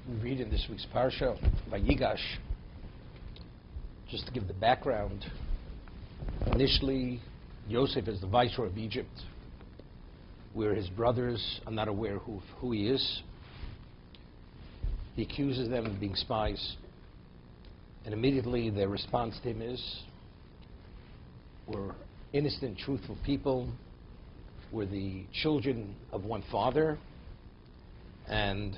We read in this week's parsha, Vayigash, just to give the background. Initially, Yosef is the viceroy of Egypt, where his brothers are not aware who he is. He accuses them of being spies, and immediately their response to him is, we're innocent, truthful people. We're the children of one father, and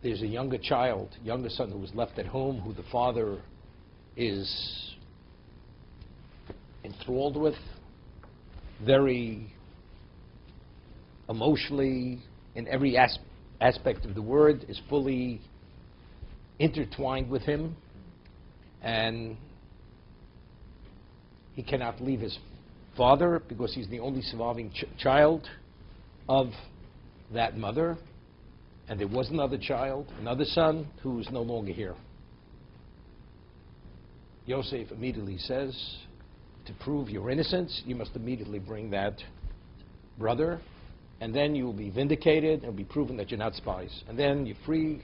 there's a younger son who was left at home, who the father is enthralled with, very emotionally, in every aspect of the word, is fully intertwined with him, and he cannot leave his father because he's the only surviving child of that mother. And there was another child, another son, who is no longer here. Yosef immediately says, to prove your innocence, you must immediately bring that brother, and then you will be vindicated, and it will be proven that you're not spies. And then you're free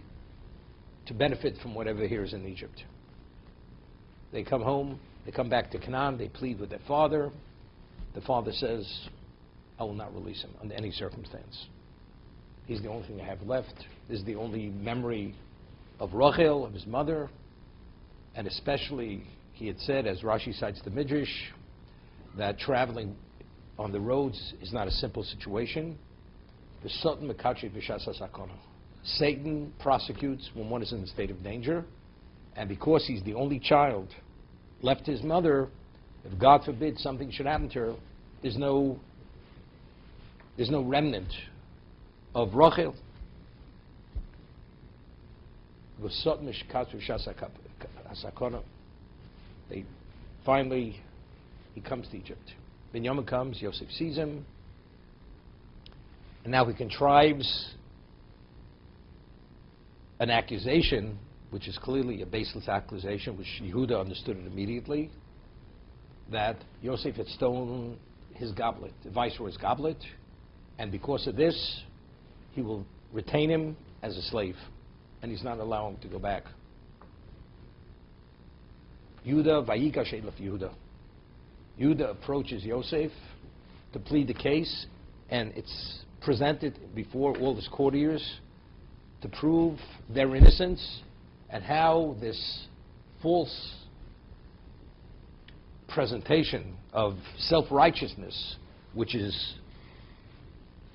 to benefit from whatever here is in Egypt. They come home, they come back to Canaan, they plead with their father. The father says, I will not release him under any circumstance. He's the only thing I have left. This is the only memory of Rachel, of his mother. And especially, he had said, as Rashi cites the Midrash, that traveling on the roads is not a simple situation. Satan prosecutes when one is in a state of danger. And because he's the only child left his mother, if God forbid something should happen to her, there's no remnant of Rachel. Finally, he comes to Egypt. Binyamin comes, Yosef sees him, and now he contrives an accusation, which is clearly a baseless accusation, which Yehuda understood it immediately, that Yosef had stolen his goblet, the viceroy's goblet, and because of this, he will retain him as a slave, and he's not allowing him to go back. Vayigash Yehuda. Yehuda approaches Yosef to plead the case, and it's presented before all his courtiers to prove their innocence and how this false presentation of self-righteousness, which is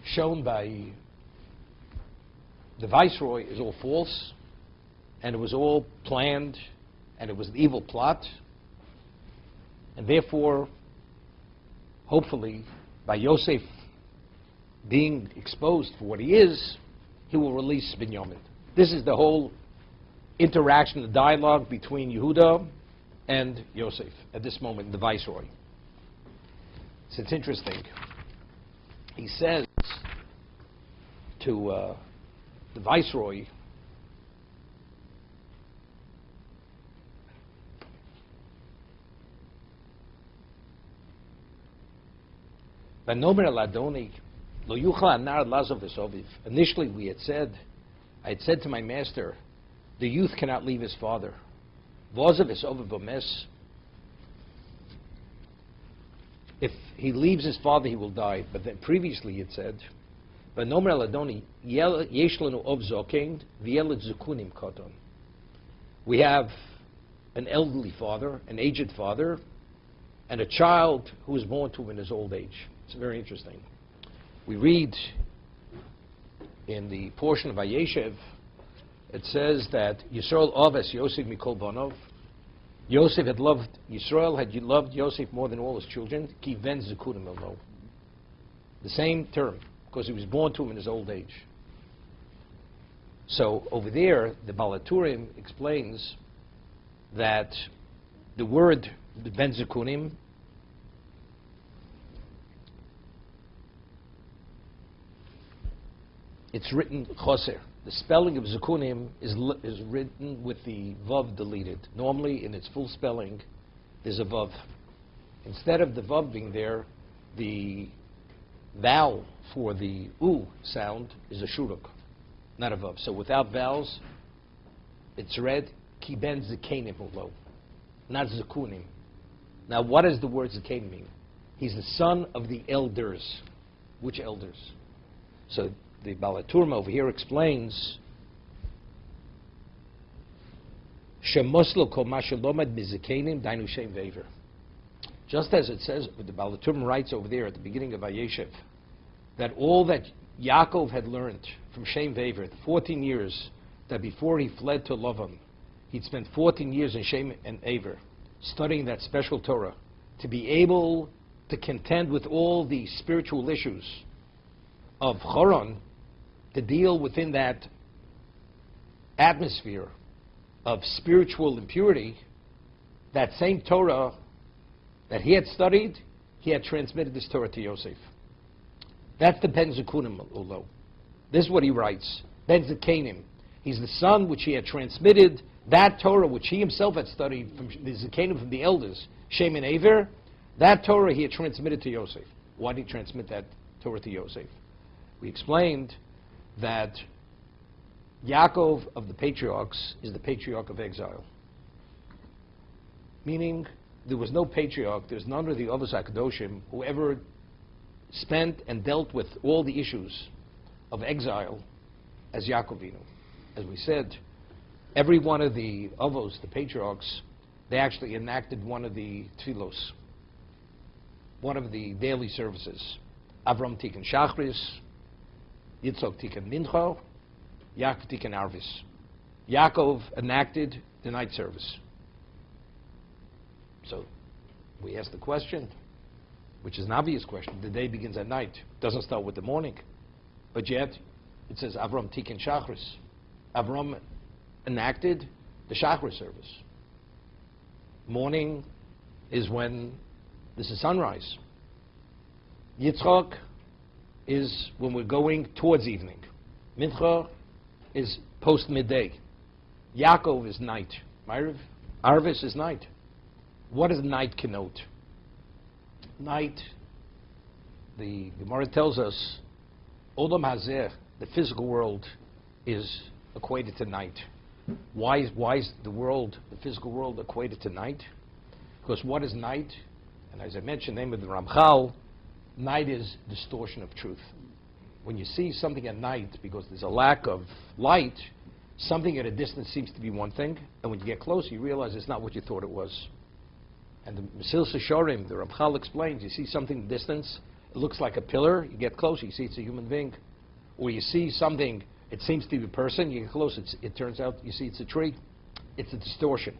shown by the viceroy, is all false, and it was all planned, and it was an evil plot, and therefore, hopefully, by Yosef being exposed for what he is, he will release Binyamin. This is the whole interaction, the dialogue between Yehuda and Yosef at this moment, the viceroy. So it's interesting. He says to the viceroy, initially I had said to my master, the youth cannot leave his father. If he leaves his father, he will die. But then previously it said, we have an elderly father, an aged father, and a child who was born to him in his old age. It's very interesting. We read in the portion of Vayeshev, it says that Yisrael Oves Yosef Mikol Banov. Yosef had loved Yisrael, had loved Yosef more than all his children. Ki ven zekunim elno. The same term, because he was born to him in his old age. So over there, the Balaturim explains that the word ben zekunim it's written choser. The spelling of zekunim is written with the vav deleted. Normally, in its full spelling, there's a vav. Instead of the vav being there, the vowel for the u sound is a shuruk, not a vav. So without vowels, it's read, Ki ben zikenim ulo, not zikunim. Now, what does the word zikenim mean? He's the son of the elders. Which elders? So the Balaturma over here explains, Shemoslo kol ma shelomad mizikenim dainu shem vever. Just as it says, the Balaturma writes over there at the beginning of Vayeshev, that all that Yaakov had learned from Shem Vever, the 14 years that before he fled to Lavan, he'd spent 14 years in Shem and Aver, studying that special Torah, to be able to contend with all the spiritual issues of Choron, to deal within that atmosphere of spiritual impurity, that same Torah that he had studied, he had transmitted this Torah to Yosef. That's the Ben Zekunim Ulo. This is what he writes. Ben Zekanim. He's the son which he had transmitted, that Torah which he himself had studied from the Zekanim, from the elders, Shem and Aver, that Torah he had transmitted to Yosef. Why did he transmit that Torah to Yosef? We explained that Yaakov of the patriarchs is the patriarch of exile. Meaning, there was no patriarch, there's none of the others HaKadoshim who ever spent and dealt with all the issues of exile as Yaakovinu. As we said, every one of the Avos, the patriarchs, they actually enacted one of the tfilos, one of the daily services. Avram Tikkun Shachris, Yitzchok Tikkun Mincha, Yaakov Tikkun Arvis. Yaakov enacted the night service. So we ask the question, which is an obvious question. The day begins at night. It doesn't start with the morning. But yet, it says Avram Tikkun Shachris. Avram enacted the Shachris service. Morning is when this is sunrise. Yitzchak is when we're going towards evening. Mincha is post-midday. Yaakov is night. Arvis is night. What does night connote? Night, the Gemara tells us, Olam Hazeh, the physical world, is equated to night. Why is the physical world equated to night? Because what is night? And as I mentioned, the name of the Ramchal, night is distortion of truth. When you see something at night, because there's a lack of light, something at a distance seems to be one thing, and when you get closer, you realize it's not what you thought it was. And the Mesilas Yesharim, the Ramchal explains, you see something in the distance, it looks like a pillar, you get closer, you see it's a human being. Or you see something, it seems to be a person, you get close, it turns out, you see it's a tree. It's a distortion.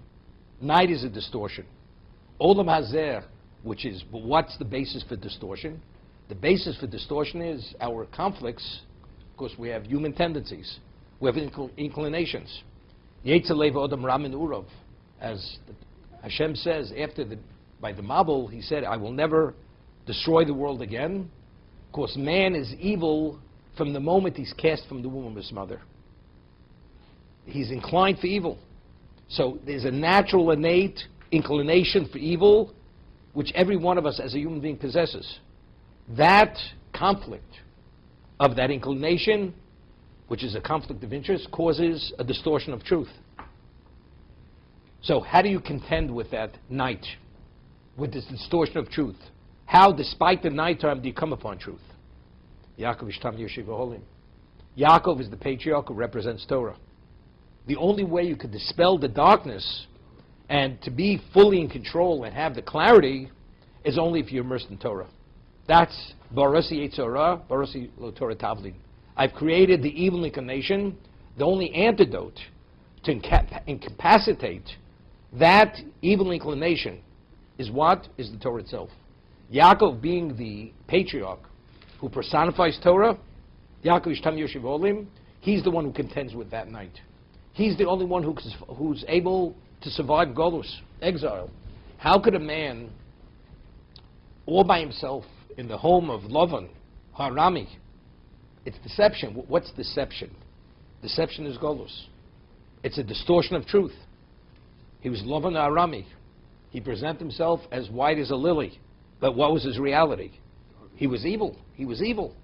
Night is a distortion. Olam Hazeh, which is, but what's the basis for distortion? The basis for distortion is our conflicts. Of course, we have human tendencies. We have inclinations. Yetzer Lev Odam Ramin Urov. As Hashem says, by the Mabul, he said, I will never destroy the world again. Of course, man is evil from the moment he's cast from the womb of his mother. He's inclined for evil. So there's a natural, innate inclination for evil, which every one of us as a human being possesses. That conflict of that inclination, which is a conflict of interest, causes a distortion of truth. So how do you contend with that night, with this distortion of truth? How, despite the nighttime, do you come upon truth? Yaakov Ishtam Yeshiva Holim. Yaakov is the patriarch who represents Torah. The only way you could dispel the darkness and to be fully in control and have the clarity is only if you're immersed in Torah. That's Barasi Yetzorah, Barasi Lo Torah Tavlin. I've created the evil inclination. The only antidote to incapacitate that evil inclination is what? Is the Torah itself. Yaakov, being the patriarch who personifies Torah, Yaakov Ishtam Yoshiv Olim, he's the one who contends with that night. He's the only one who's able to survive Golus, exile. How could a man, all by himself, in the home of Lavan, Harami, it's deception. What's deception? Deception is Golus. It's a distortion of truth. He was Lavan Harami. He presented himself as white as a lily. But what was his reality? He was evil. He was evil.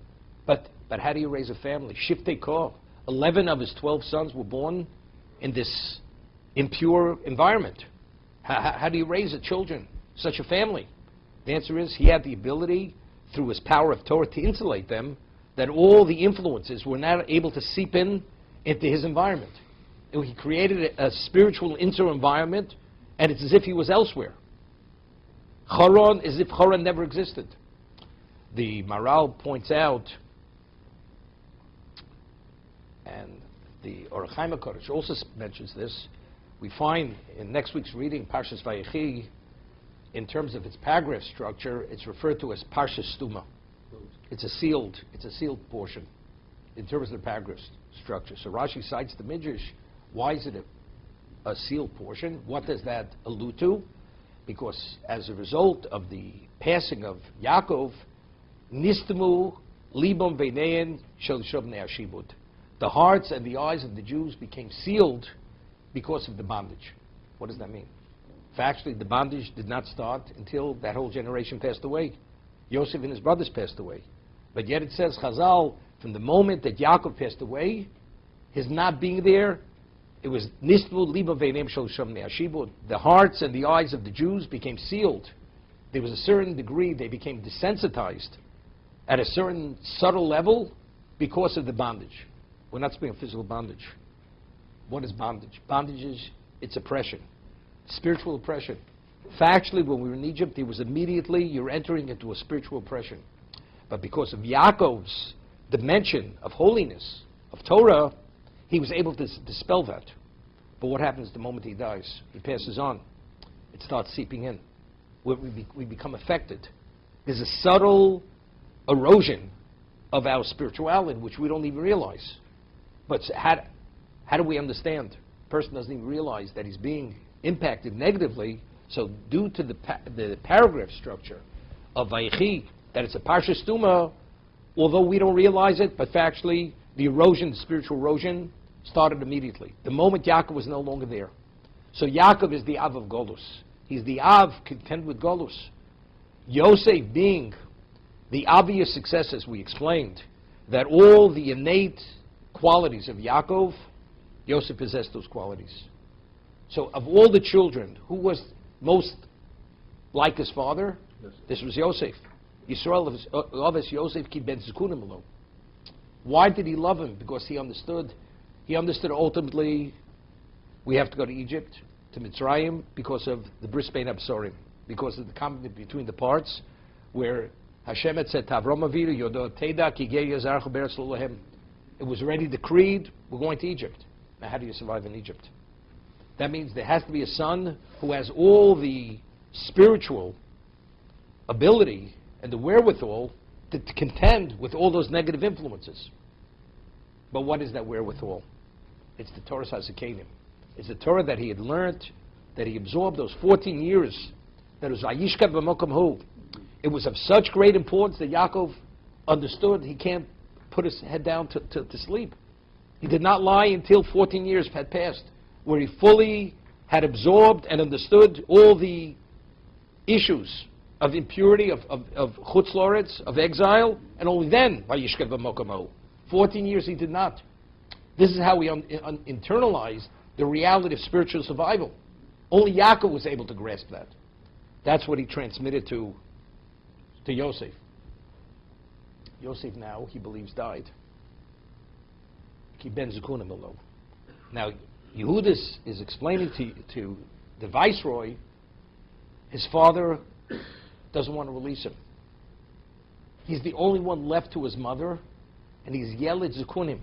But how do you raise a family? Shiftei Kor. 11 of his 12 sons were born in this impure environment? How do you raise children, such a family? The answer is he had the ability, through his power of Torah, to insulate them, that all the influences were not able to seep into his environment. He created a spiritual inner environment, and it's as if he was elsewhere. Choron, as if Choron never existed. The Maral points out, and the Or HaChaim HaKadosh also mentions this, we find in next week's reading, Parshas Vayechi, in terms of its paragraph structure, it's referred to as Parshas Stuma. It's a sealed portion in terms of the paragraph structure. So Rashi cites the Midrash. Why is it a sealed portion? What does that allude to? Because as a result of the passing of Yaakov, Nistemu libam veinein shel shovnei hashibud. The hearts and the eyes of the Jews became sealed because of the bondage. What does that mean? Factually, the bondage did not start until that whole generation passed away. Yosef and his brothers passed away. But yet it says, Chazal, from the moment that Yaakov passed away, his not being there, it was Nistvu Liba Veineim Shel Shamnei Hashibud. The hearts and the eyes of the Jews became sealed. There was a certain degree they became desensitized at a certain subtle level because of the bondage. We're not speaking of physical bondage. What is bondage? Bondage is, it's oppression. Spiritual oppression. Factually, when we were in Egypt, it was immediately you're entering into a spiritual oppression. But because of Yaakov's dimension of holiness, of Torah, he was able to dispel that. But what happens the moment he dies? He passes on. It starts seeping in. We become affected. There's a subtle erosion of our spirituality, which we don't even realize. But how do we understand? A person doesn't even realize that he's being impacted negatively. So due to the paragraph structure of Vayechi, that it's a Parsha Stuma, although we don't realize it, but factually, the erosion, the spiritual erosion, started immediately. The moment Yaakov was no longer there. So Yaakov is the Av of Golus. He's the Av content with Golus. Yosef being the obvious success, as we explained, that all the innate qualities of Yaakov, Yosef possessed those qualities. So of all the children, who was most like his father? Yes. This was Yosef. Yisrael loves Yosef ki ben zikunim alo. Why did he love him? Because he understood. He understood ultimately we have to go to Egypt, to Mitzrayim, because of the bris bein absorim, because of the conflict between the parts, where Hashem had said, Tavrom Avinu yodo teda ki gei yazarchu beretz lo lahem. It was already decreed, we're going to Egypt. Now how do you survive in Egypt? That means there has to be a son who has all the spiritual ability and the wherewithal to contend with all those negative influences. But what is that wherewithal? It's the Torah Hazakanim. It's the Torah that he had learned, that he absorbed those 14 years, that was Vayishkav b'mokom hu. It was of such great importance that Yaakov understood he can't put his head down to sleep. He did not lie until 14 years had passed, where he fully had absorbed and understood all the issues of impurity, of chutz loretz, of exile, and only then, Vayishkav b'mokom hu. 14 years he did not. This is how we internalized the reality of spiritual survival. Only Yaakov was able to grasp that. That's what he transmitted to Yosef. Yosef now, he believes, died. Ki ben zikunim alo. Now, Yehudis is explaining to the viceroy, his father doesn't want to release him. He's the only one left to his mother, and he's Yeled Zikunim.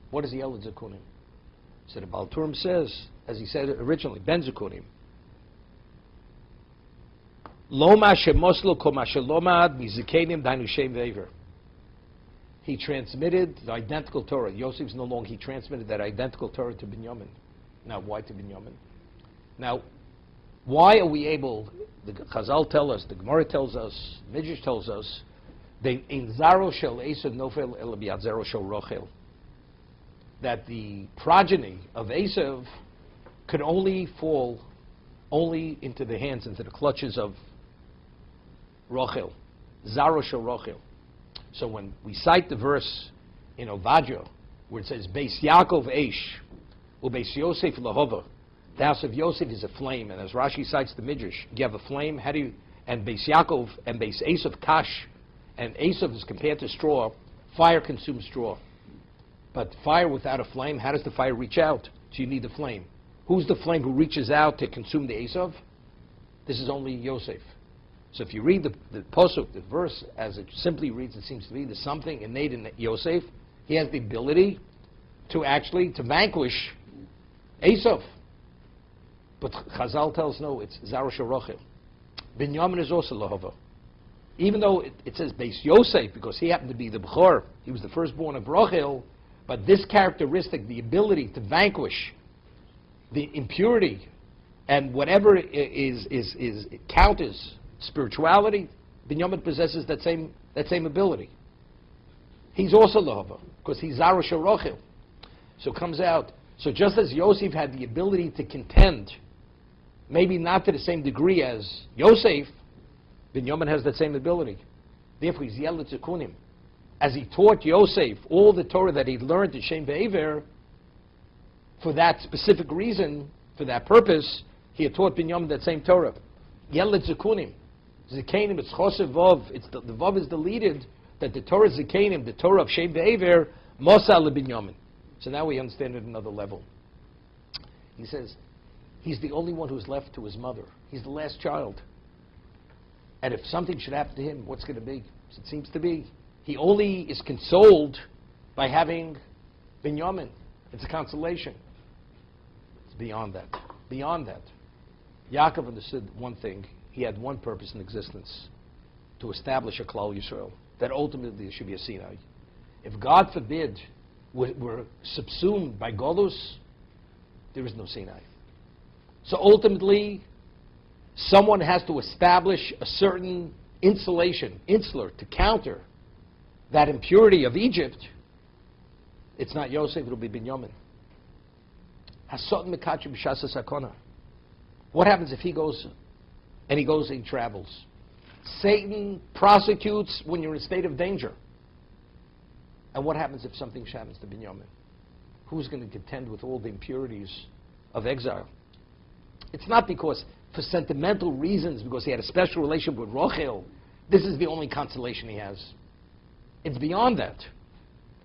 What is Yeled Zikunim? So the Baal Turim says, as he said originally, Ben Zikunim. Loma shemoslo koma shelomad mizikenim dainu shem vever. He transmitted the identical Torah. Yosef's no longer, he transmitted that identical Torah to Binyamin. Now, why to Binyamin? Now, why are we able, the Chazal tell us, the Gemara tells us, Midrash tells us, that the progeny of Esav could only fall into the hands, into the clutches of Rochel, Zaro Shel Rochel. So when we cite the verse in Ovadia, where it says, Beis Yaakov Eish, Ubeis Yosef lahova. The house of Yosef is a flame, and as Rashi cites the Midrash, you have a flame. How do you? And Beis Yaakov and Beis Esav Kash, and Esav is compared to straw. Fire consumes straw, but fire without a flame, how does the fire reach out? So you need a flame. Who's the flame who reaches out to consume the Esav? This is only Yosef. So if you read the pasuk, the verse, as it simply reads, it seems to be there's something innate in Yosef. He has the ability to actually to vanquish Esav. But Chazal tells no, it's Zarosh Rochel. Binyamin is also lahava. Even though it says Beis Yosef, because he happened to be the Bechor, he was the firstborn of Rachel, but this characteristic, the ability to vanquish the impurity and whatever is counters spirituality, Binyamin possesses that same ability. He's also lahava, because he's Zarosh Rachel. So it comes out, so just as Yosef had the ability to contend, maybe not to the same degree as Yosef, Binyamin has that same ability. Therefore, he's Yelet Zekunim. As he taught Yosef all the Torah that he'd learned in Shem Ve'ever, for that specific reason, for that purpose, he had taught Binyamin that same Torah. Yelet Zekunim. Zekanim, it's Chosev Vav. The Vav is deleted, that the Torah Zekanim, the Torah of Shem Ve'ever, Mosa LeBinyamin. So now we understand it at another level. He says, he's the only one who's left to his mother. He's the last child. And if something should happen to him, what's going to be? So it seems to be, he only is consoled by having Binyamin. It's a consolation. It's beyond that. Beyond that. Yaakov understood one thing. He had one purpose in existence, to establish a Klal Yisrael, that ultimately there should be a Sinai. If God forbid we're subsumed by Golus, there is no Sinai. So ultimately, someone has to establish a certain insular, to counter that impurity of Egypt. It's not Yosef, it'll be Binyamin. What happens if he goes and he travels? Satan prosecutes when you're in a state of danger. And what happens if something happens to Binyamin? Who's going to contend with all the impurities of exile? It's not because, for sentimental reasons, because he had a special relationship with Rachel, this is the only consolation he has. It's beyond that.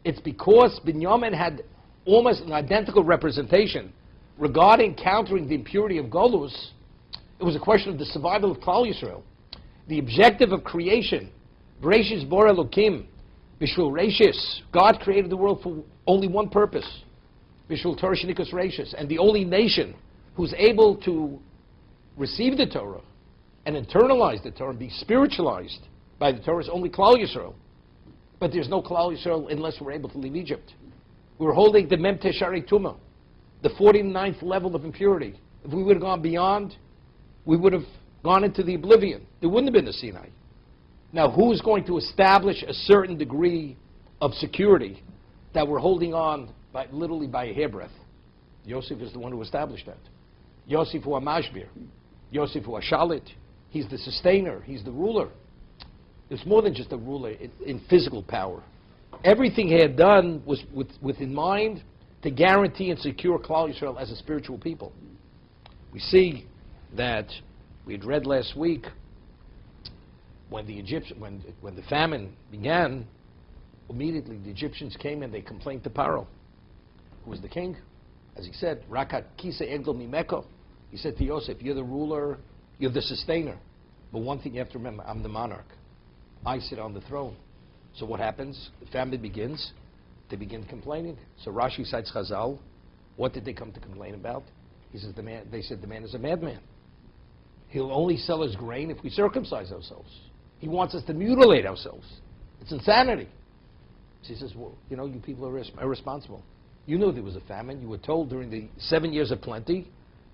It's because Binyamin had almost an identical representation regarding countering the impurity of Golus. It was a question of the survival of Klal Yisrael. The objective of creation, Bereshis Bora Elokim, Bishvil Reishis, God created the world for only one purpose, Bishvil Torah Shenikus Reishis, and the only nation who's able to receive the Torah and internalize the Torah and be spiritualized by the Torah is only Klal Yisrael. But there's no Klal Yisrael unless we're able to leave Egypt. We're holding the Mem Teshari Tumah, the 49th level of impurity. If we would have gone beyond, we would have gone into the oblivion. There wouldn't have been the Sinai. Now, who's going to establish a certain degree of security that we're holding on literally by a hairbreadth? Yosef is the one who established that. Yosef hu Mashbir. Yosef hu Shalit. He's the sustainer. He's the ruler. It's more than just a ruler in physical power. Everything he had done was with in mind to guarantee and secure Klal Yisrael as a spiritual people. We see that we had read last week when the famine began, immediately the Egyptians came and they complained to Paro, who was the king. As he said, Rakat Kisa Egdol Mimeko. He said to Yosef, you're the ruler, you're the sustainer. But one thing you have to remember, I'm the monarch. I sit on the throne. So what happens? The famine begins. They begin complaining. So Rashi cites Chazal. What did they come to complain about? He says they said the man is a madman. He'll only sell his grain if we circumcise ourselves. He wants us to mutilate ourselves. It's insanity. So he says, well, you people are irresponsible. You knew there was a famine. You were told during the 7 years of plenty,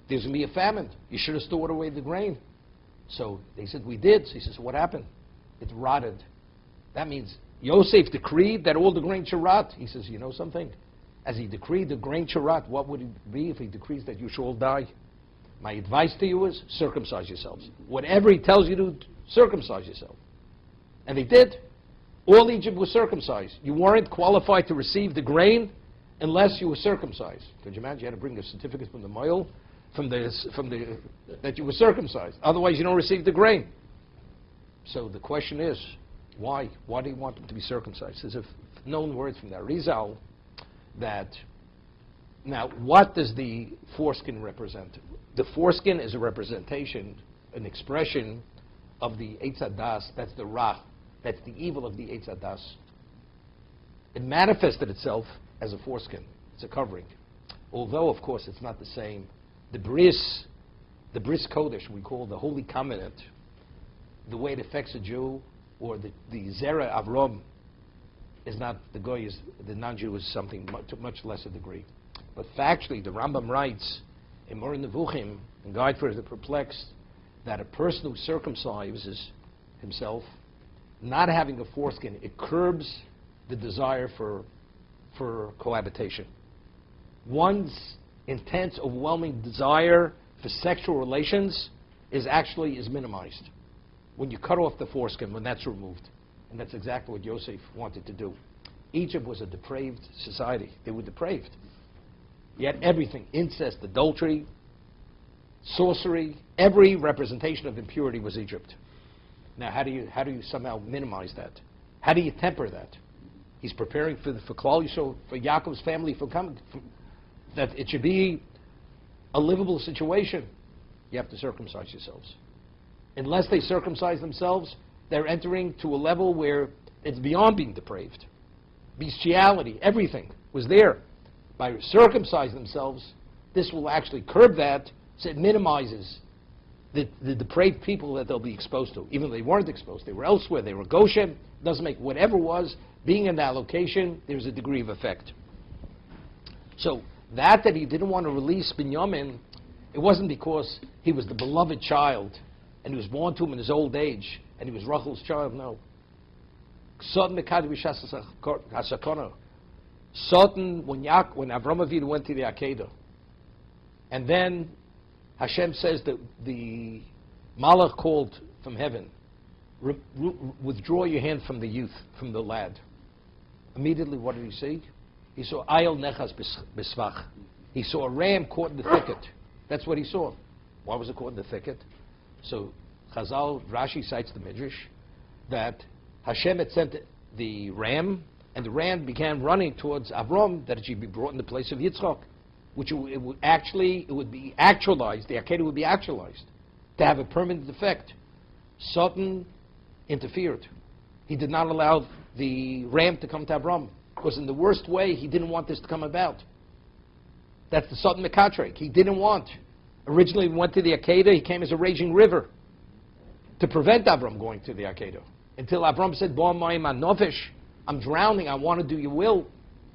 there's going to be a famine. You should have stored away the grain. So they said, we did. So he says, what happened? It rotted. That means Yosef decreed that all the grain should rot. He says, you know something? As he decreed the grain should rot, what would it be if he decrees that you should all die? My advice to you is circumcise yourselves. Whatever he tells you to, circumcise yourself. And they did. All Egypt was circumcised. You weren't qualified to receive the grain unless you were circumcised. Could you imagine? You had to bring a certificate from the moil, that you were circumcised. Otherwise, you don't receive the grain. So the question is, why? Why do you want them to be circumcised? There's a known word from the Arizal that, now, what does the foreskin represent? The foreskin is a representation, an expression of the Eitz Hadas. That's the Ra. That's the evil of the Eitz Hadas. It manifested itself as a foreskin. It's a covering. Although, of course, it's not the same. The bris kodesh, we call the Holy Covenant, the way it affects a Jew, or the Zera Avram, is not, the non-Jew is something to much lesser degree. But factually, the Rambam writes in Moreh Nevuchim, in Guide for the Perplexed, that a person who circumcises himself, not having a foreskin, it curbs the desire for cohabitation. One's intense, overwhelming desire for sexual relations is minimized when you cut off the foreskin, when that's removed. And that's exactly what Yosef wanted to do. Egypt was a depraved society. They were depraved. Yet everything, incest, adultery, sorcery, every representation of impurity was Egypt. Now, how do you somehow minimize that? How do you temper that? He's preparing for Klal Yisrael, for Yaakov's family, that it should be a livable situation. You have to circumcise yourselves. Unless they circumcise themselves, they're entering to a level where it's beyond being depraved. Bestiality, everything was there. By circumcising themselves, this will actually curb that, so it minimizes the depraved people that they'll be exposed to. Even though they weren't exposed, they were elsewhere, they were Goshen, doesn't make whatever was, being in that location, there's a degree of effect. So that he didn't want to release Binyamin, it wasn't because he was the beloved child, and he was born to him in his old age, and he was Rachel's child, no. Satan, when Avram Avinu went to the Akedah, and then Hashem says that the Malach called from heaven, withdraw your hand from the youth, from the lad. Immediately, what did he see? He saw Ayel Nechas Bisvach. He saw a ram caught in the thicket. That's what he saw. Why was it caught in the thicket? So Chazal, Rashi cites the Midrash, that Hashem had sent the ram, and the ram began running towards Avram, that it should be brought in the place of Yitzchak, which it would be actualized, the Akedah would be actualized, to have a permanent effect. Satan interfered. He did not allow the ram to come to Avram, because in the worst way, he didn't want this to come about. That's the Satan Mekatrek. He didn't want. Originally, he went to the Akedah, he came as a raging river to prevent Avram going to the Akedah. Until Avram said, Bo mayim anofish, I'm drowning, I want to do your will.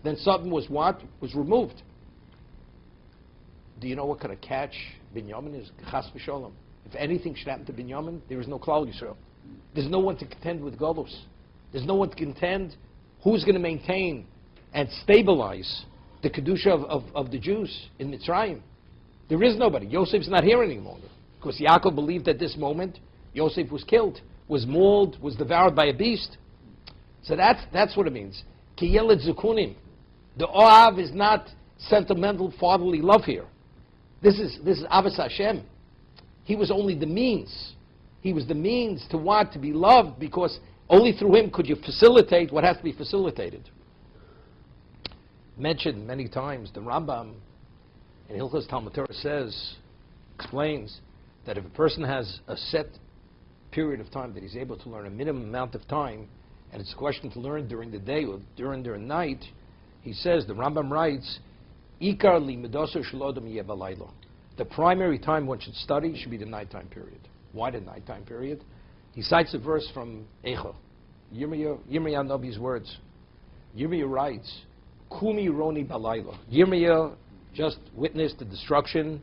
Then Satan was what? Was removed. Do you know what kind of catch Binyamin is? Chas v'sholom. If anything should happen to Binyamin, there is no Klal Yisrael. There's no one to contend with Golus. There's no one to contend who's going to maintain and stabilize the Kedusha of the Jews in Mitzrayim. There is nobody. Yosef's not here any longer. Because Yaakov believed at this moment Yosef was killed, was mauled, was devoured by a beast. So that's what it means. Ki yeled zukunim. The Oav is not sentimental fatherly love here. This is Avos Hashem. He was only the means. He was the means to what? To be loved, because only through him could you facilitate what has to be facilitated. Mentioned many times, the Rambam in Hilchos Talmud Torah explains that if a person has a set period of time that he's able to learn, a minimum amount of time, and it's a question to learn during the day or during the night, he says, the Rambam writes, Ikar li medoso shalodom yeh balaylo. The primary time one should study should be the nighttime period. Why the nighttime period? He cites a verse from Eicha, Yirmiyah Nobi's words. Yirmiyah writes, Kumi roni balaylo. Yirmiyah just witnessed the destruction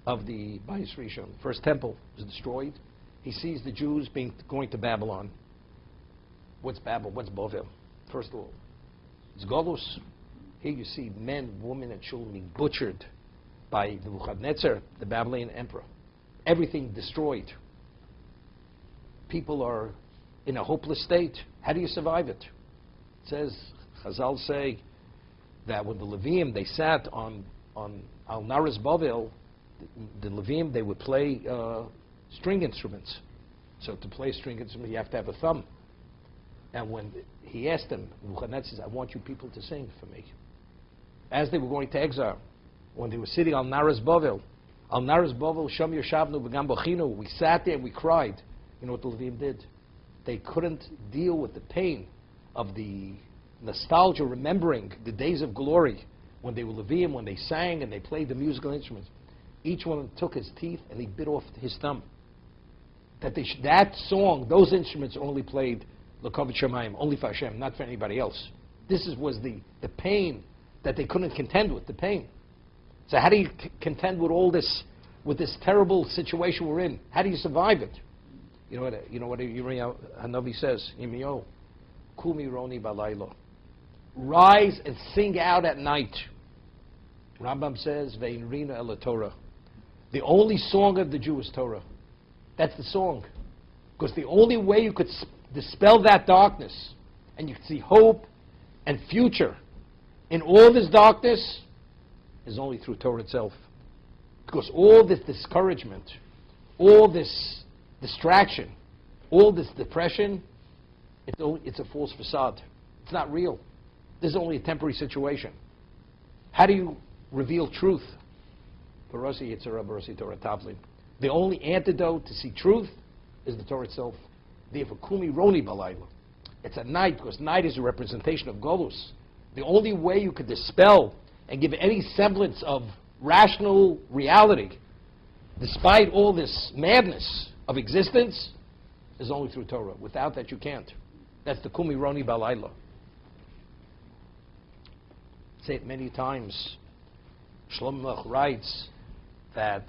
of the Bayis Rishon. The first temple was destroyed. He sees the Jews going to Babylon. What's Babel? What's Bovel? First of all, it's Golus. Here you see men, women, and children being butchered by Nebuchadnezzar, the Babylonian emperor. Everything destroyed. People are in a hopeless state. How do you survive it? It says, Chazal say, that when the Levim, they sat on Al Naras Bavel, the Levim, they would play string instruments. So to play a string instrument, you have to have a thumb. And when he asked them, Nebuchadnezzar says, I want you people to sing for me. As they were going to exile, when they were sitting on Naras Bavel, Sham Yeshavnu B'Gam Bachinu, we sat there and we cried. You know what the Levim did? They couldn't deal with the pain of the nostalgia, remembering the days of glory when they were Levim, when they sang and they played the musical instruments. Each one took his teeth and he bit off his thumb. That song, those instruments only played L'Kavod Shamayim, only for Hashem, not for anybody else. This was the pain that they couldn't contend with, the pain. So how do you contend with all this, with this terrible situation we're in? How do you survive it? You know what Yirmiyahu Hanavi says? Yirmiyahu, Kumi Roni Balaylo. Rise and sing out at night. Rambam says, Ve'inrina el Torah. The only song of the Jew is Torah. That's the song. Because the only way you could dispel that darkness, and you could see hope and future in all this darkness, is only through Torah itself. Because all this discouragement, all this distraction, all this depression, it's a false facade. It's not real. This is only a temporary situation. How do you reveal truth? The only antidote to see truth is the Torah itself. It's a night, because night is a representation of Golus. The only way you could dispel and give any semblance of rational reality, despite all this madness of existence, is only through Torah. Without that, you can't. That's the Kumi Roni Balayla. Say it many times. Shlomo Melech writes that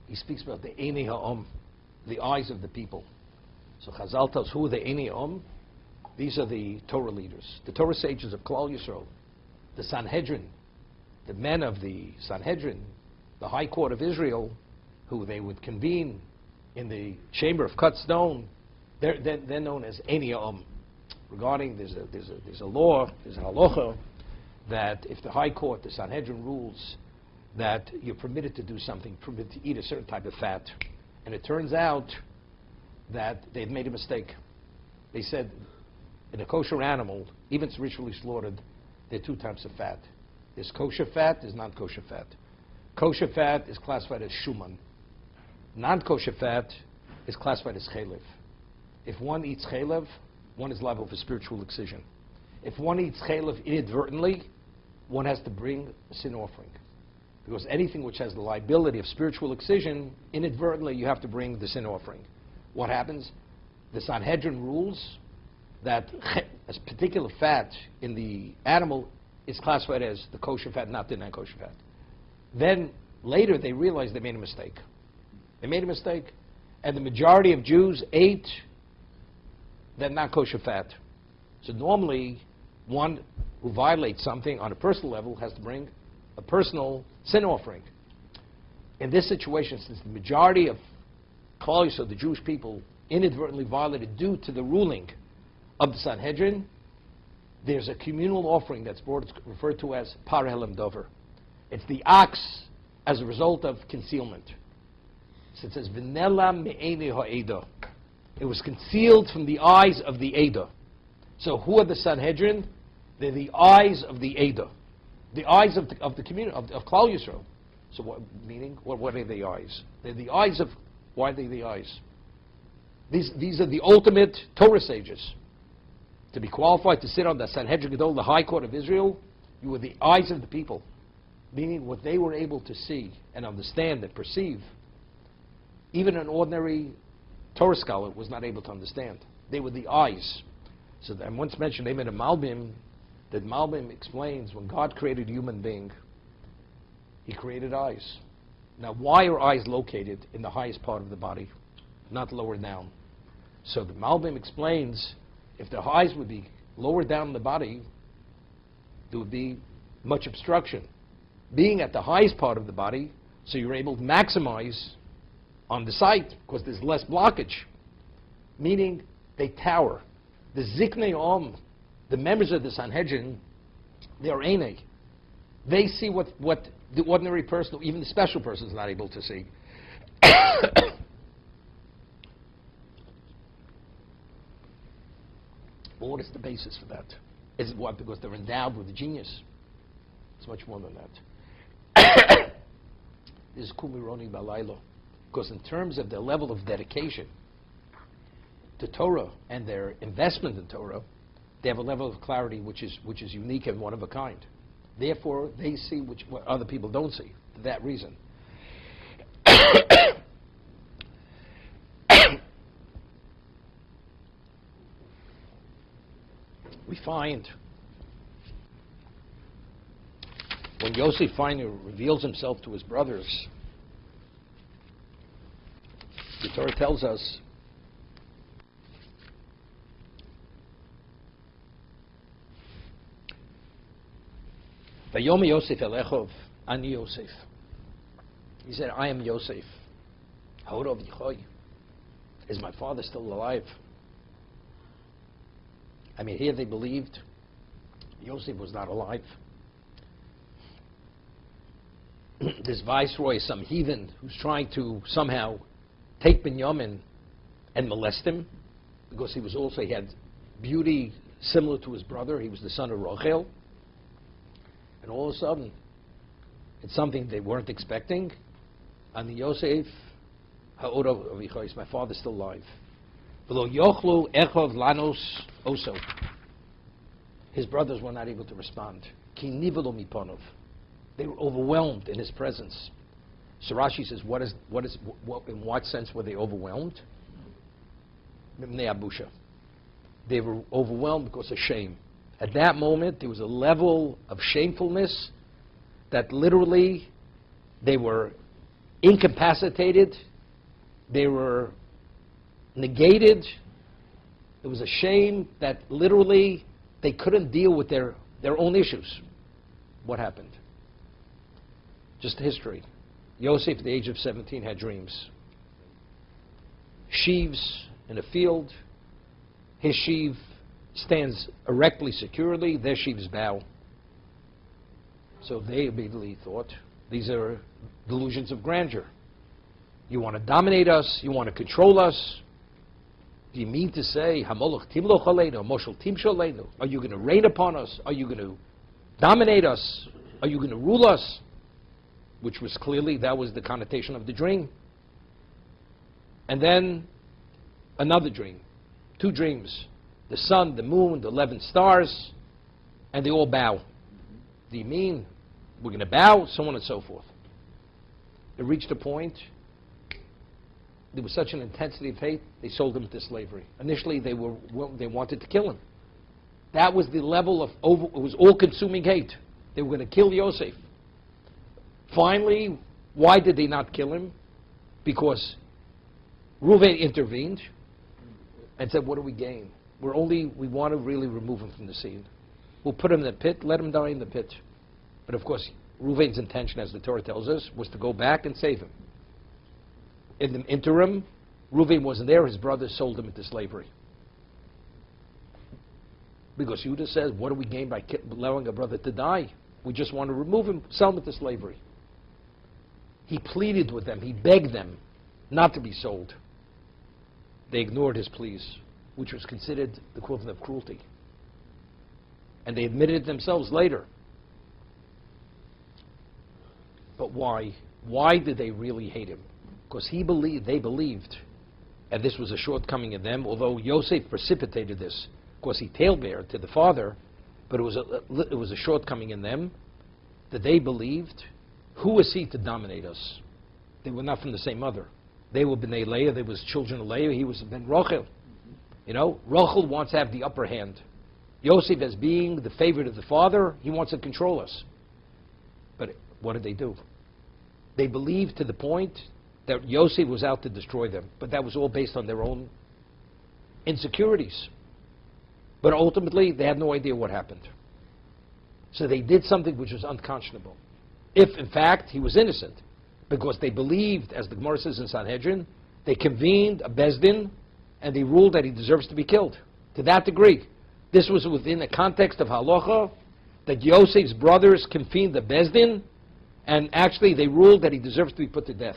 he speaks about the Einei Ha'om, the eyes of the people. So Chazal tells who are the Einei Ha'om? These are the Torah leaders, the Torah sages of Klal Yisrael, the Sanhedrin, the men of the Sanhedrin, the High Court of Israel, who they would convene in the chamber of cut stone. They're known as Einei Ha'om. Regarding, there's a law, there's a halacha, that if the High Court, the Sanhedrin, rules that you're permitted to do something, permitted to eat a certain type of fat, and it turns out that they've made a mistake. They said in a kosher animal, even if it's ritually slaughtered, there are two types of fat. There's kosher fat, there's non-kosher fat. Kosher fat is classified as shuman. Non-kosher fat is classified as chelev. If one eats chelev, one is liable for spiritual excision. If one eats chelev inadvertently, one has to bring a sin offering. Because anything which has the liability of spiritual excision, inadvertently you have to bring the sin offering. What happens? The Sanhedrin rules that a particular fat in the animal is classified as the kosher fat, not the non-kosher fat. Then later they realized they made a mistake. They made a mistake, and the majority of Jews ate that non-kosher fat. So normally, one who violates something on a personal level has to bring a personal sin offering. In this situation, since the majority of Klal Yisrael, the Jewish people, inadvertently violated due to the ruling of the Sanhedrin, there's a communal offering that's referred to as Par Helam Dover. It's the ox as a result of concealment. So it says, V'nela me'enei ha'eda. It was concealed from the eyes of the Eda. So who are the Sanhedrin? They're the eyes of the Eda. The eyes of the community, of Klal Yisrael. So what meaning? What are the eyes? They're the eyes of, why are they the eyes? These are the ultimate Torah sages. To be qualified to sit on the Sanhedrin Gadol, the High Court of Israel, you were the eyes of the people. Meaning what they were able to see and understand and perceive, even an ordinary Torah scholar was not able to understand. They were the eyes. So I once mentioned, they made a Malbim, that Malbim explains when God created a human being, He created eyes. Now why are eyes located in the highest part of the body, not lower down? So the Malbim explains, if the eyes would be lower down in the body, there would be much obstruction. Being at the highest part of the body, so you're able to maximize on the sight, because there's less blockage. Meaning, they tower. The Ziknei Om, the members of the Sanhedrin, they are Einei. They see what the ordinary person, even the special person, is not able to see. Well, what is the basis for that? Is it what? Because they're endowed with a genius. It's much more than that. This is Kumironi Balaylo. Because in terms of their level of dedication to Torah and their investment in Torah, they have a level of clarity which is unique and one of a kind. Therefore, they see what other people don't see, for that reason. We find when Yosef finally reveals himself to his brothers, the Torah tells us Vayom Yosef Elechov Ani Yosef. He said, I am Yosef. Horov Yichoy. Is my father still alive? I mean, here they believed Yosef was not alive. This viceroy is some heathen who's trying to somehow take Binyamin and molest him, because he had beauty similar to his brother. He was the son of Rachel. And all of a sudden, it's something they weren't expecting. And the Yosef, Ha'orav Avichois, my father's still alive. V'lo yochlu echov lanos oso. His brothers were not able to respond. Ki nivelo miponov. They were overwhelmed in his presence. So Rashi says, in what sense were they overwhelmed? Mimnei abusha. They were overwhelmed because of shame. At that moment, there was a level of shamefulness that literally they were incapacitated, they were negated. It was a shame that literally they couldn't deal with their own issues. What happened? Just history. Yosef, at the age of 17, had dreams. Sheaves in a field. His sheaf stands erectly, securely. Their sheaves bow. So they immediately thought, these are delusions of grandeur. You want to dominate us? You want to control us? Do you mean to say, Hamolach timloch aleinu, Moshel timshol aleinu? Are you going to reign upon us? Are you going to dominate us? Are you going to rule us? Which was clearly, that was the connotation of the dream. And then another dream. Two dreams. The sun, the moon, the 11 stars, and they all bow. Do you mean we're going to bow? So on and so forth. It reached a point, there was such an intensity of hate, they sold him to slavery. Initially, they wanted to kill him. That was the level of it was all-consuming hate. They were going to kill Yosef. Finally, why did they not kill him? Because Reuven intervened and said, what do we gain? We want to really remove him from the scene. We'll put him in the pit, let him die in the pit. But of course, Reuven's intention, as the Torah tells us, was to go back and save him. In the interim, Reuven wasn't there, his brothers sold him into slavery. Because Judah says, what do we gain by allowing a brother to die? We just want to remove him, sell him into slavery. He pleaded with them, he begged them not to be sold. They ignored his pleas, which was considered the equivalent of cruelty. And they admitted it themselves later. But why? Why did they really hate him? Because they believed, and this was a shortcoming in them, although Yosef precipitated this, because he tailbeared to the father, but it was a shortcoming in them, that they believed, who was he to dominate us? They were not from the same mother. They were B'nai Leah, they was children of Leah, he was Ben Rachel. You know, Rachel wants to have the upper hand. Yosef, as being the favorite of the father, he wants to control us. But what did they do? They believed to the point that Yosef was out to destroy them. But that was all based on their own insecurities. But ultimately, they had no idea what happened. So they did something which was unconscionable. If, in fact, he was innocent. Because they believed, as the Gemara says in Sanhedrin, they convened a Bezdin, and they ruled that he deserves to be killed. To that degree. This was within the context of halacha, that Yosef's brothers convened the Bezdin, and actually they ruled that he deserves to be put to death,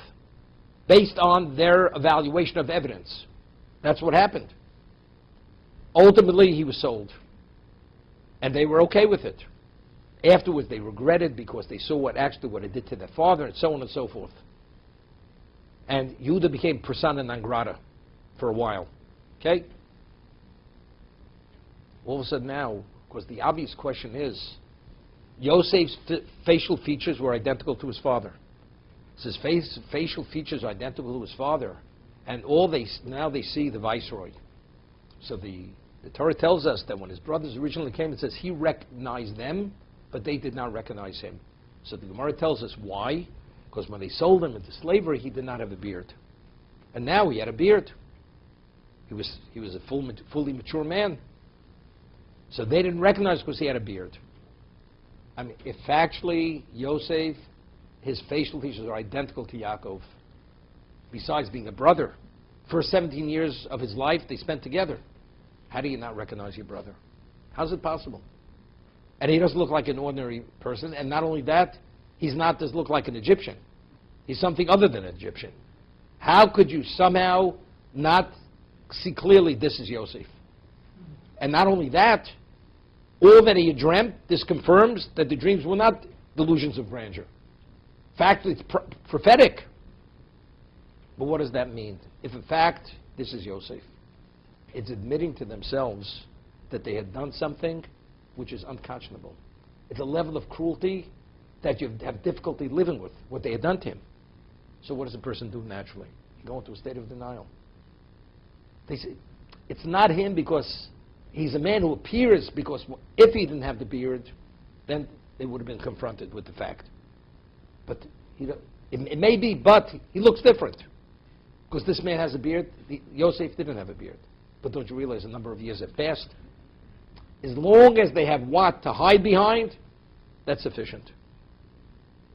based on their evaluation of evidence. That's what happened. Ultimately, he was sold, and they were okay with it. Afterwards, they regretted because they saw what it did to their father, and so on and so forth. And Yehuda became persona non grata for a while. Okay? All of a sudden now, because the obvious question is, Yosef's facial features were identical to his father. So his facial features are identical to his father, and now they see the viceroy. So the Torah tells us that when his brothers originally came, it says he recognized them, but they did not recognize him. So the Gemara tells us why. Because when they sold him into slavery, he did not have a beard. And now he had a beard. He was a fully mature man. So they didn't recognize because he had a beard. I mean, if actually Yosef, his facial features are identical to Yaakov, besides being a brother, first 17 years of his life they spent together. How do you not recognize your brother? How's it possible? And he doesn't look like an ordinary person, and not only that, he doesn't look like an Egyptian. He's something other than an Egyptian. How could you somehow not see clearly this is Yosef? And not only that, all that he had dreamt, this confirms that the dreams were not delusions of grandeur. In fact, it's prophetic. But what does that mean? If in fact this is Yosef, it's admitting to themselves that they had done something which is unconscionable. It's a level of cruelty that you have difficulty living with, what they had done to him. So what does a person do naturally? You go into a state of denial. They say, it's not him because he's a man who appears, because if he didn't have the beard, then they would have been confronted with the fact. But it may be, but he looks different. Because this man has a beard, Yosef didn't have a beard. But don't you realize a number of years have passed? As long as they have what to hide behind, that's sufficient.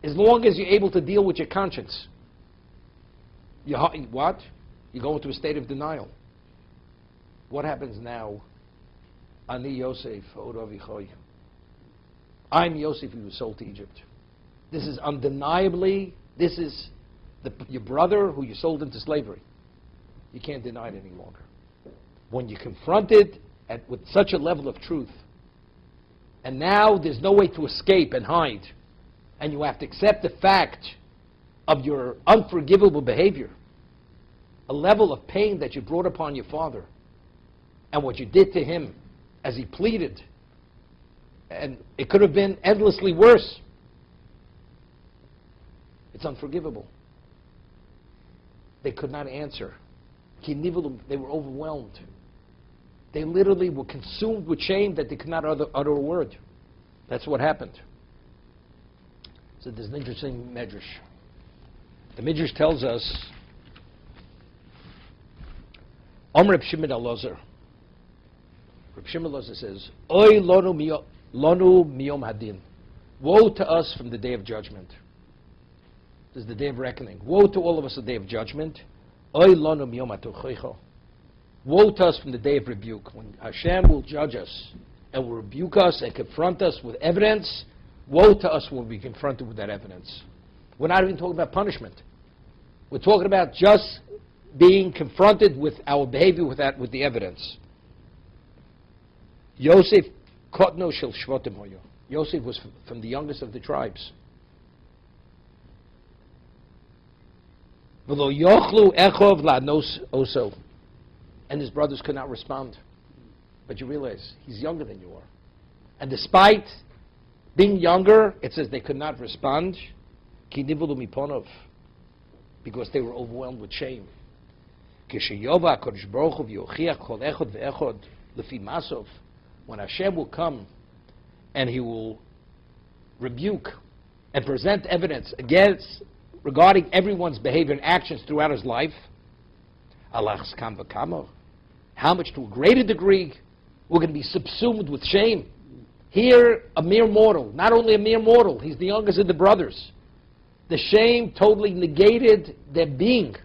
As long as you're able to deal with your conscience. You go into a state of denial. What happens now? Ani Yosef, Odavichoy. I'm Yosef who was sold to Egypt. This is undeniably, your brother who you sold into slavery. You can't deny it any longer. When you're confronted with such a level of truth, and now there's no way to escape and hide, and you have to accept the fact of your unforgivable behavior, a level of pain that you brought upon your father, and what you did to him as he pleaded, and it could have been endlessly worse. It's unforgivable. They could not answer. They were overwhelmed. They literally were consumed with shame that they could not utter a word. That's what happened. So there's an interesting medrash. The medrash tells us, Reb Shimon Elazar. Reb Shimon Elazar says, Oy lonu miyom hadin. Woe to us from the day of judgment. This is the day of reckoning. Woe to all of us the day of judgment. Oy lonu miyom hatuchaycha. Woe to us from the day of rebuke. When Hashem will judge us and will rebuke us and confront us with evidence, woe to us when we'll be confronted with that evidence. We're not even talking about punishment. We're talking about just being confronted with our behavior with the evidence. Yosef kotno shel shvotim hoyo. Yosef was from the youngest of the tribes. V'lo yochlu echov la'nos oso. And his brothers could not respond. But you realize, he's younger than you are. And despite being younger, it says they could not respond. Ki nivulu miponov. Because they were overwhelmed with shame. Kishayova HaKadosh Baruch Hu v'yochiach kol echod ve'echod lefi masov. When Hashem will come and he will rebuke and present evidence regarding everyone's behavior and actions throughout his life, Allah's kam v'kamo. How much to a greater degree we're going to be subsumed with shame. Here, a mere mortal, not only a mere mortal, he's the youngest of the brothers. The shame totally negated their being,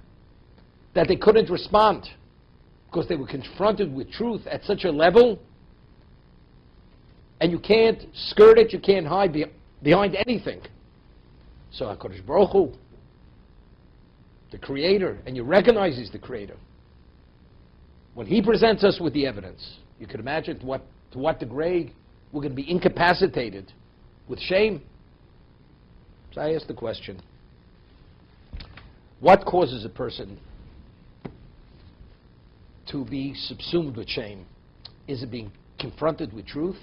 that they couldn't respond because they were confronted with truth at such a level And you can't skirt it, you can't hide behind anything. So HaKadosh Baruch Hu, the Creator, and you recognize He's the Creator. When He presents us with the evidence, you can imagine to what degree we're going to be incapacitated with shame. So I ask the question, what causes a person to be subsumed with shame? Is it being confronted with truth,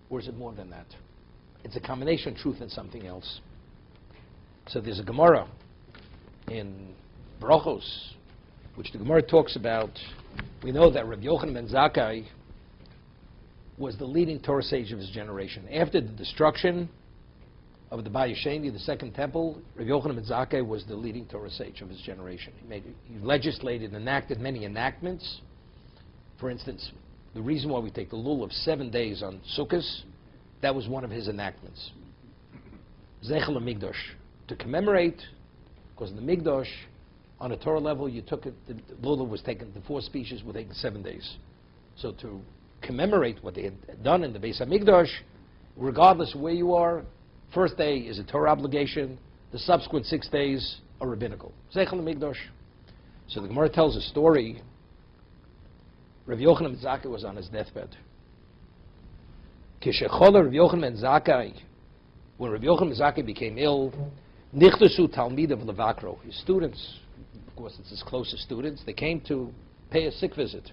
or is it more than that? It's a combination of truth and something else. So there's a Gemara in Brachos, which the Gemara talks about. We know that Rabbi Yochanan ben Zakkai was the leading Torah sage of his generation. After the destruction of the Bayis Sheni, the Second Temple, Rabbi Yochanan ben Zakkai was the leading Torah sage of his generation. He legislated and enacted many enactments. For instance, the reason why we take the lul of 7 days on Sukkot, that was one of his enactments. Zechel HaMikdash, to commemorate, because in the Mikdash, on a Torah level, you took it, the lulav was taken, the 4 species were taken 7 days. So to commemorate what they had done in the Beis HaMikdash, regardless of where you are, first day is a Torah obligation, the subsequent 6 days are rabbinical. Zechel HaMikdash. So the Gemara tells a story. Rav Yochanan ben Zakkai was on his deathbed. Kishechola Rav Yochanan ben Zakkai, when Rav Yochanan ben Zakkai became ill, Nichtasu Talmid of Levakro, his students, of course it's his closest students, they came to pay a sick visit.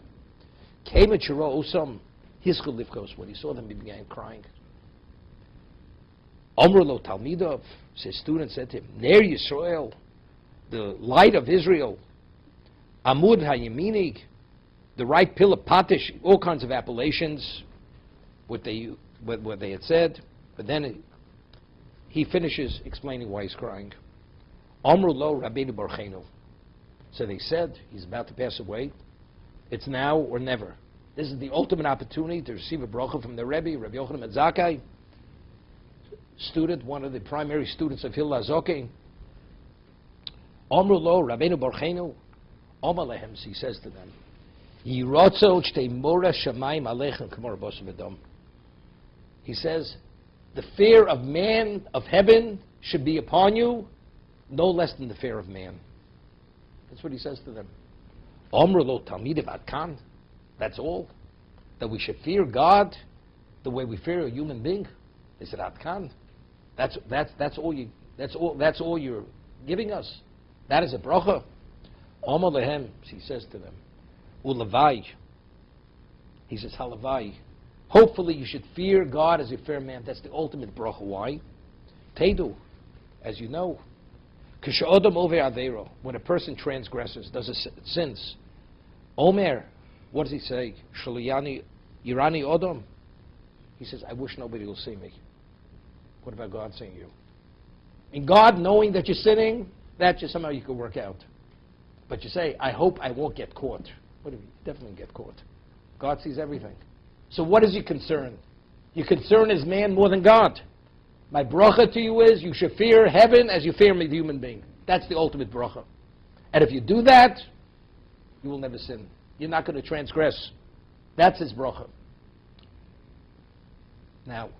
Came at Shiro Osam, Hiskul Livkos, when he saw them he began crying. Omrlo Talmidov, his student said to him, Ner Yisrael, the light of Israel, Amud HaYeminig, the right pillar Patish, all kinds of appellations, what they had said, but then he finishes explaining why he's crying. Amru lo Rabbeinu Barchenu. So they said, he's about to pass away. It's now or never. This is the ultimate opportunity to receive a bracha from the Rebbe, Rabbi Yochanan ben Zakkai, student, one of the primary students of Hillel HaZoken. Amru lo Rabbeinu Barchenu. Omalehem, he says to them, he says, the fear of man, of heaven, should be upon you, no less than the fear of man. That's what he says to them. That's all? That we should fear God the way we fear a human being? They said, Atkan. That's all you're giving us. That is a bracha. Omalehem, he says to them. Ulavai. He says, Halavai. Hopefully you should fear God as you fear man. That's the ultimate bracha. Why? Teidu, as you know, Kisha'odam over Aveiro, when a person transgresses, does sins. Omer, what does he say? Shaliyani Irani Odom. He says, I wish nobody will see me. What about God seeing you? And God knowing that you're sinning, that just somehow you could work out. But you say, I hope I won't get caught. What if you definitely get caught? God sees everything. So what is your concern? Your concern is man more than God. My bracha to you is you should fear heaven as you fear me, the human being. That's the ultimate bracha. And if you do that, you will never sin. You're not going to transgress. That's his bracha. Now,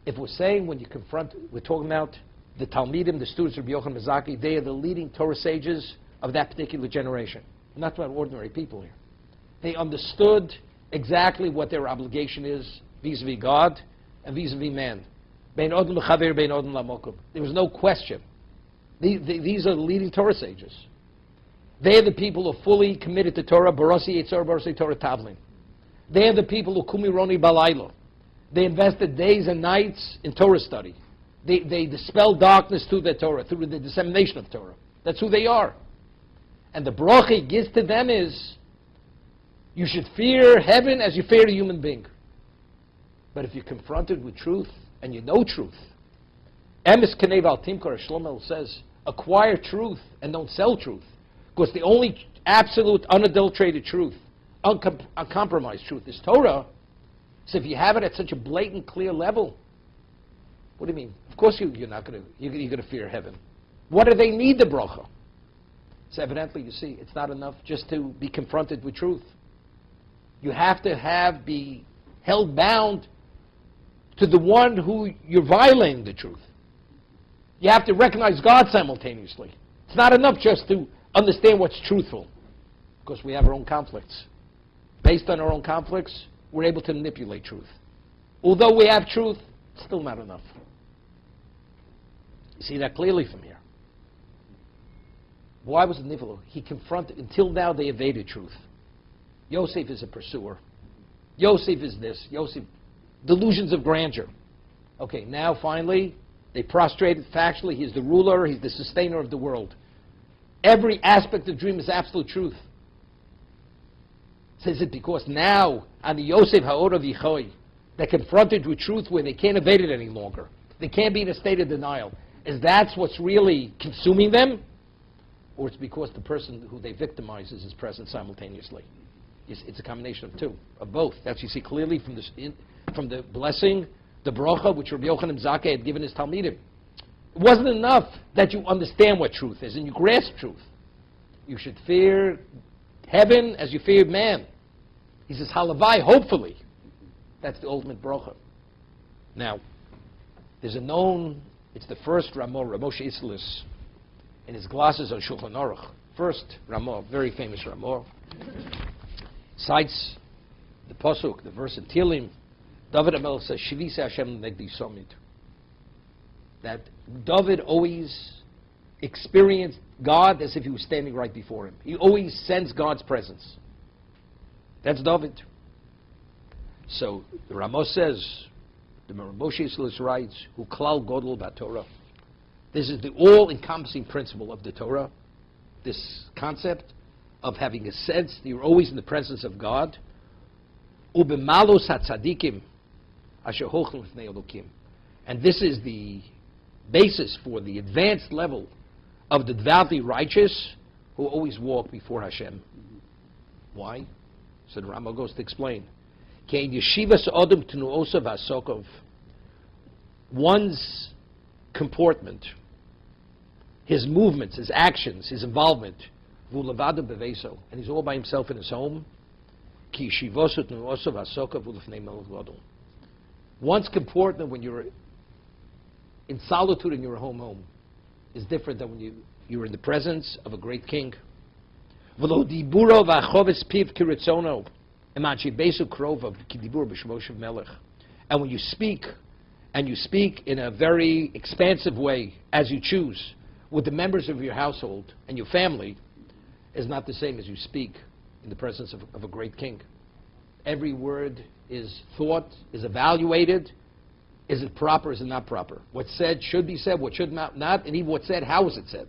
if we're saying when you confront, we're talking about the Talmidim, the students of Rabbi Yochanan ben Zakkai, they are the leading Torah sages of that particular generation. We're not about ordinary people here. They understood exactly what their obligation is vis-a-vis God and vis-a-vis man. Bein odom l'chaver, bein odom lamokum. There was no question. These are the leading Torah sages. They are the people who are fully committed to Torah. Barasi Yitzhar, Barasi Torah Tavlin. They are the people who kumironi balaylo. They invested days and nights in Torah study. They dispel darkness through their Torah, through the dissemination of Torah. That's who they are. And the bracha he gives to them is, you should fear heaven as you fear a human being. But if you're confronted with truth, and you know truth, Emes Kanev al Timkar, Shlomo says, acquire truth and don't sell truth. Because the only absolute, unadulterated truth, uncompromised truth is Torah. So if you have it at such a blatant, clear level, what do you mean? Of course you're not going to, you're going to fear heaven. What do they need the bracha? So evidently, you see, it's not enough just to be confronted with truth. You have to be held bound to the one who you're violating the truth. You have to recognize God simultaneously. It's not enough just to understand what's truthful, because we have our own conflicts. Based on our own conflicts, we're able to manipulate truth. Although we have truth, it's still not enough. You see that clearly from here. Why was it Nivelo? He confronted, until now they evaded truth. Yosef is a pursuer. Yosef is this. Yosef, delusions of grandeur. Okay, now finally, they prostrated factually. He's the ruler. He's the sustainer of the world. Every aspect of the dream is absolute truth. Says it because now, on the Yosef Ha'or of Yichoi, they're confronted with truth where they can't evade it any longer. They can't be in a state of denial. Is that what's really consuming them? Or it's because the person who they victimize is present simultaneously? It's a combination of two, of both. That's you see clearly from the blessing, the bracha, which Rabbi Yochanan Zakkai had given his Talmidim. It wasn't enough that you understand what truth is and you grasp truth. You should fear heaven as you fear man. He says, halavai, hopefully. That's the ultimate bracha. Now, there's a known, it's the first Ramah, Ramoshe Islis, in his glasses on Shulchan Aruch. First Ramah, very famous Ramah, cites the Pasuk, the verse in Tehillim. David HaMelech says, Shivise Hashem negdi somit. That David always experienced God as if he was standing right before him. He always sensed God's presence. That's David. So the Ramah says, the Moshe Islis writes, "Hu klal godol b'Torah." This is the all-encompassing principle of the Torah. This concept of having a sense that you're always in the presence of God. Ubemalos hatzadikim asher hochim lifnei Elokim. And this is the basis for the advanced level of the devoutly righteous who always walk before Hashem. Why? So the Rambam goes to explain. One's comportment, his movements, his actions, his involvement, and he's all by himself in his home. One's comportment when you're in solitude in your home is different than when you're in the presence of a great king. And when you speak, and you speak in a very expansive way, as you choose, with the members of your household and your family, is not the same as you speak in the presence of a great king. Every word is thought, is evaluated. Is it proper, is it not proper? What's said should be said, what should not, and even what's said, how is it said?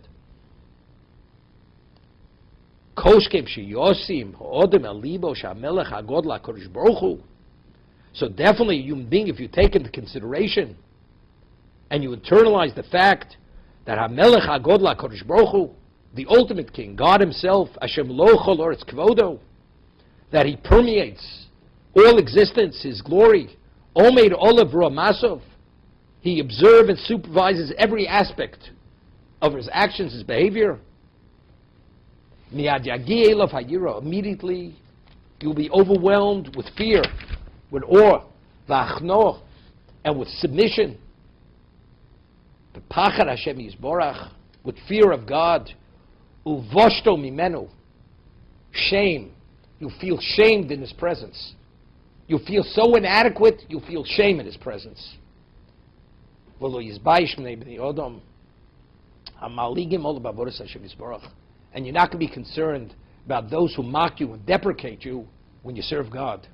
So definitely, a human being, if you take into consideration and you internalize the fact that HaMelech HaGodla HaKadosh Baruch Hu, the ultimate king, God himself, Hashem lo chol oretz kvodo, that he permeates all existence, his glory, Omeid Olav Masov, he observes and supervises every aspect of his actions, his behavior. Miyad yagi elav hayira, immediately you'll be overwhelmed with fear, with awe, v'achno, and with submission. B'pachad Hashem Yisborach, with fear of God, uvoshto mimenu, shame. You feel shamed in his presence. You feel so inadequate, you feel shame in his presence. And you're not going to be concerned about those who mock you and deprecate you when you serve God.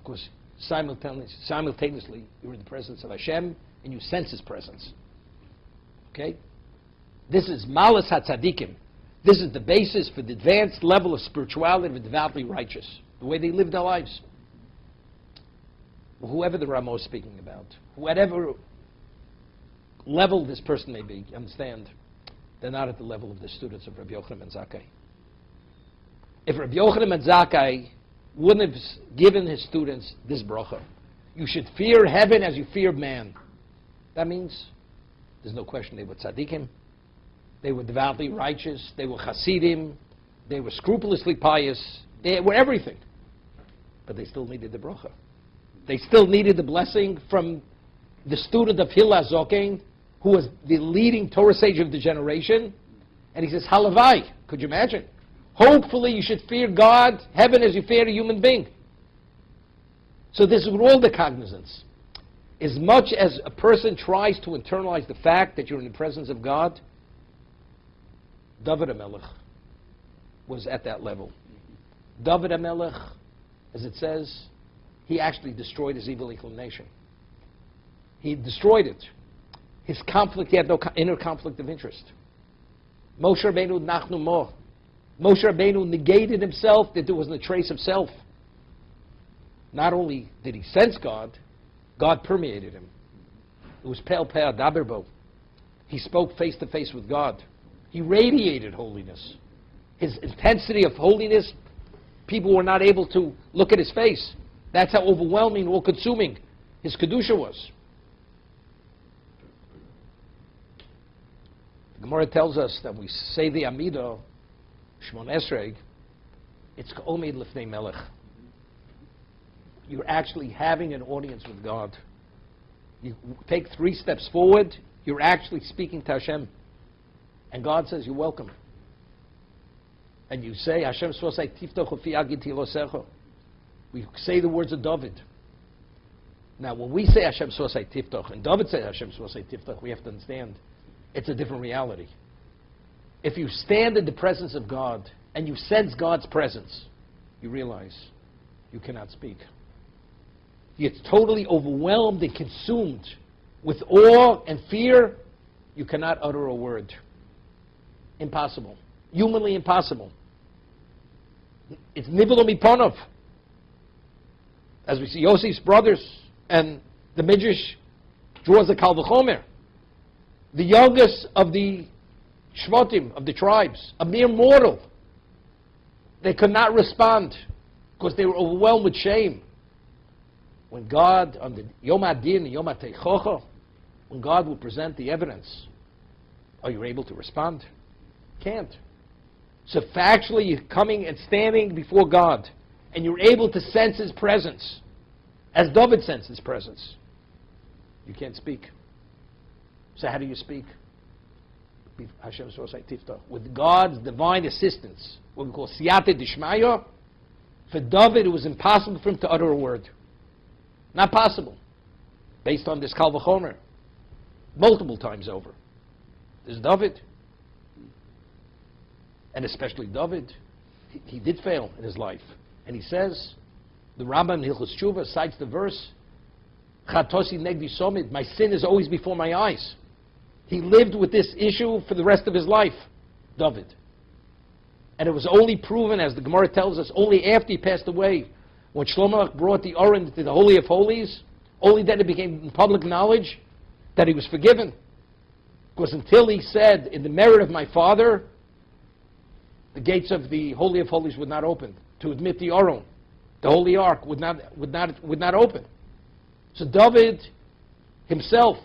Because simultaneously you're in the presence of Hashem and you sense his presence. Okay? This is Malas HaTzadikim. This is the basis for the advanced level of spirituality of the devoutly righteous. The way they live their lives. Whoever the Ramo is speaking about, whatever level this person may be, understand, they're not at the level of the students of Rabbi Yochanan ben Zakkai. If Rabbi Yochanan ben Zakkai wouldn't have given his students this bracha, you should fear heaven as you fear man. That means there's no question they were tzaddikim, they were devoutly righteous, they were chasidim, they were scrupulously pious, they were everything. But they still needed the bracha. They still needed the blessing from the student of Hillel Zokin, who was the leading Torah sage of the generation, and he says, Halavai, could you imagine? Hopefully you should fear God, heaven, as you fear a human being. So this is with all the cognizance. As much as a person tries to internalize the fact that you're in the presence of God, David HaMelech was at that level. David HaMelech, as it says, he actually destroyed his evil inclination. He destroyed it. His conflict, he had no inner conflict of interest. Moshe Rabbeinu nachnu mo. Moshe Rabbeinu negated himself, that there wasn't a trace of self. Not only did he sense God, God permeated him. It was Pel Peh Daberbo. He spoke face to face with God. He radiated holiness. His intensity of holiness, people were not able to look at his face. That's how overwhelming, all-consuming his Kedusha was. The Gemara tells us that we say the Amidah, Shmon Esrei, it's K'omid Lifnei Melech. You're actually having an audience with God. You take 3 steps forward, you're actually speaking to Hashem. And God says, you're welcome. And you say, Hashem Svosai Tiftoch Ufi Agiti Losecho. We say the words of David. Now, when we say Hashem Svosai Tiftoch, and David says Hashem Svosai Tiftoch, we have to understand, it's a different reality. If you stand in the presence of God, and you sense God's presence, you realize you cannot speak. You're totally overwhelmed and consumed with awe and fear, you cannot utter a word. Impossible. Humanly impossible. It's nivelo miponov. As we see Yosef's brothers and the Midrash draws a Kal V'chomer. The youngest of the Shvatim, of the tribes, a mere mortal. They could not respond because they were overwhelmed with shame. When God, on the Yom HaDin and Yom HaTeichocha, when God will present the evidence, are you able to respond? Can't. So factually, you're coming and standing before God, and you're able to sense His presence, as David sensed His presence. You can't speak. So how do you speak? Hashem Svosai Tiftoch. With God's divine assistance, what we call Siyata Dishmaya, for David it was impossible for him to utter a word. Not possible. Based on this Kal V'chomer. Multiple times over. There's David. And especially David. He did fail in his life. And he says, the Rambam in Hilchos Tshuva cites the verse, Chatosi negdi somid, my sin is always before my eyes. He lived with this issue for the rest of his life, David. And it was only proven, as the Gemara tells us, only after he passed away. When Shlomo brought the Aron to the Holy of Holies, only then it became public knowledge that he was forgiven. Because until he said, in the merit of my father, the gates of the Holy of Holies would not open. To admit the Aron, the Holy Ark, would not open. So David himself,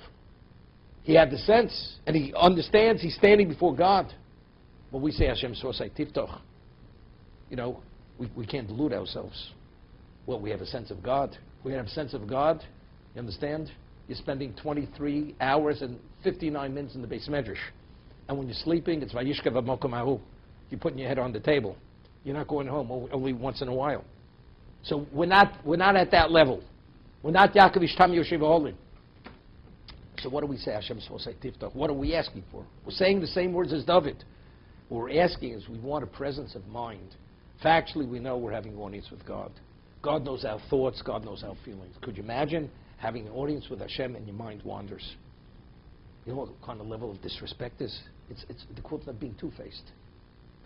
he had the sense, and he understands he's standing before God. When we say Hashem Svosai Tiftoch, we can't delude ourselves. Well, we have a sense of God. We have a sense of God. You understand? You're spending 23 hours and 59 minutes in the Beis Medrash. And when you're sleeping, it's Vayishka v'mokom ahu. You're putting your head on the table. You're not going home only once in a while. So we're not at that level. We're not Yaakov Ishtam Yoshev Olim. So what do we say? Hashem Svosai Tiftoch. What are we asking for? We're saying the same words as David. What we're asking is we want a presence of mind. Factually, we know we're having an audience with God. God knows our thoughts. God knows our feelings. Could you imagine having an audience with Hashem and your mind wanders? You know what kind of level of disrespect is? It's the equivalent of being two-faced.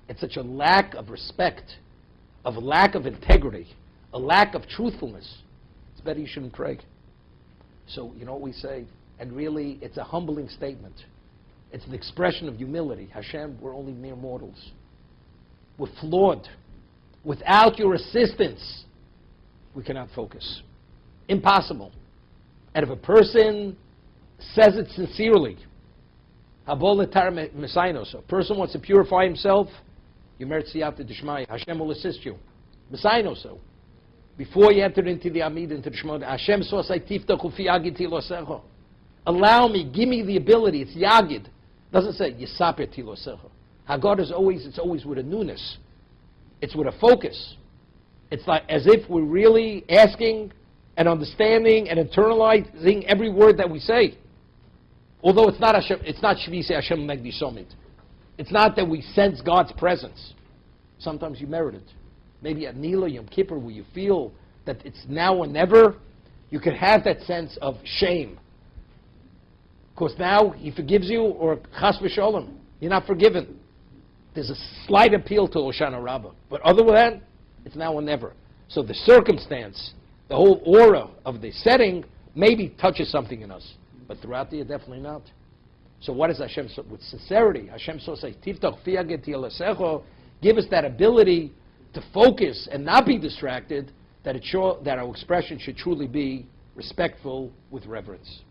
It's such a lack of respect, of a lack of integrity, a lack of truthfulness. It's better you shouldn't pray. So you know what we say? And really, it's a humbling statement. It's an expression of humility. Hashem, we're only mere mortals. We're flawed. Without your assistance, we cannot focus. Impossible. And if a person says it sincerely, a person wants to purify himself, you merit siyata d'shmaya. Hashem will assist you. So, before you enter into the Amid, into the Shemona, Hashem Svosai Tiftoch Ufi Agiti Losecho. Allow me, give me the ability. It's yagid. It doesn't say yisaper tilosecha. Haggadah is always with a newness. It's with a focus. It's like as if we're really asking and understanding and internalizing every word that we say. Although it's not Shvise Hashem Megdishomit. It's not that we sense God's presence. Sometimes you merit it. Maybe at Nila, Yom Kippur, where you feel that it's now or never, you can have that sense of shame. Because now He forgives you, or Chas v'sholem, you're not forgiven. There's a slight appeal to Hoshana Rabbah. But other than that, it's now or never. So the circumstance, the whole aura of the setting, maybe touches something in us. But throughout the year, definitely not. So what is Hashem? With sincerity, Hashem so says, Tiftach fiaget yelesecho, give us that ability to focus and not be distracted, that our expression should truly be respectful with reverence.